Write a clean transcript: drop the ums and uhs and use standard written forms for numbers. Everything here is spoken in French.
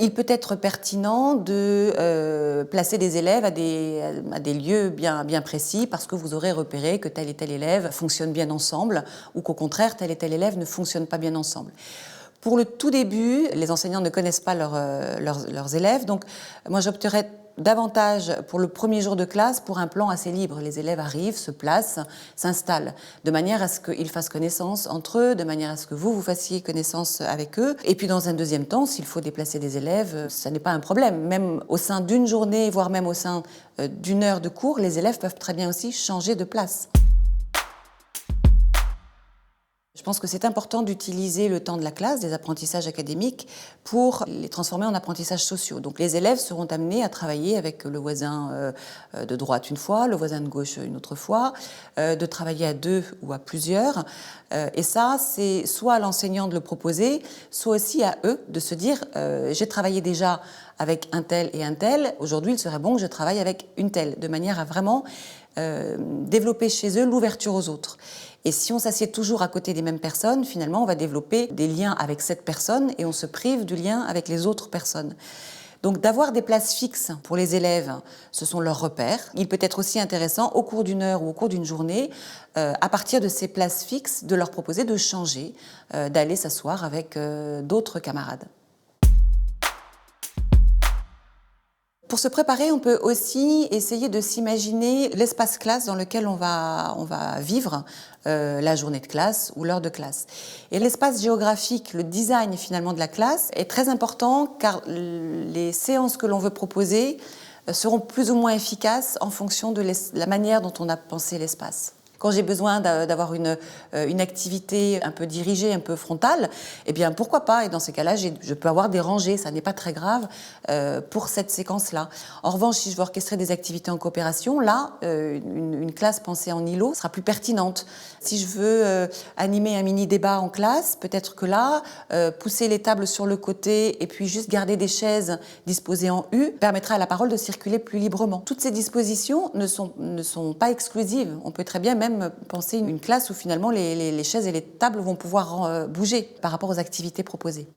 Il peut être pertinent de placer des élèves à des lieux bien précis parce que vous aurez repéré que tel et tel élève fonctionne bien ensemble ou qu'au contraire, tel et tel élève ne fonctionne pas bien ensemble. Pour le tout début, les enseignants ne connaissent pas leurs élèves, donc moi j'opterais davantage pour le premier jour de classe pour un plan assez libre. Les élèves arrivent, se placent, s'installent, de manière à ce qu'ils fassent connaissance entre eux, de manière à ce que vous fassiez connaissance avec eux. Et puis dans un deuxième temps, s'il faut déplacer des élèves, ça n'est pas un problème. Même au sein d'une journée, voire même au sein d'une heure de cours, les élèves peuvent très bien aussi changer de place. Je pense que c'est important d'utiliser le temps de la classe, des apprentissages académiques, pour les transformer en apprentissages sociaux. Donc les élèves seront amenés à travailler avec le voisin de droite une fois, le voisin de gauche une autre fois, de travailler à deux ou à plusieurs. Et ça, c'est soit à l'enseignant de le proposer, soit aussi à eux de se dire j'ai travaillé déjà avec un tel et un tel, aujourd'hui il serait bon que je travaille avec une telle, de manière à vraiment développer chez eux l'ouverture aux autres. Et si on s'assied toujours à côté des mêmes personnes, finalement, on va développer des liens avec cette personne et on se prive du lien avec les autres personnes. Donc d'avoir des places fixes pour les élèves, ce sont leurs repères. Il peut être aussi intéressant, au cours d'une heure ou au cours d'une journée, à partir de ces places fixes, de leur proposer de changer, d'aller s'asseoir avec d'autres camarades. Pour se préparer, on peut aussi essayer de s'imaginer l'espace classe dans lequel on va vivre la journée de classe ou l'heure de classe. Et l'espace géographique, le design finalement de la classe est très important car les séances que l'on veut proposer seront plus ou moins efficaces en fonction de la manière dont on a pensé l'espace. Quand j'ai besoin d'avoir une activité un peu dirigée, un peu frontale, eh bien pourquoi pas. Et dans ces cas-là, je peux avoir des rangées, ça n'est pas très grave pour cette séquence-là. En revanche, si je veux orchestrer des activités en coopération, là, une classe pensée en îlot sera plus pertinente. Si je veux animer un mini-débat en classe, peut-être que là, pousser les tables sur le côté et puis juste garder des chaises disposées en U permettra à la parole de circuler plus librement. Toutes ces dispositions ne sont pas exclusives. On peut très bien même penser une classe où finalement les chaises et les tables vont pouvoir bouger par rapport aux activités proposées.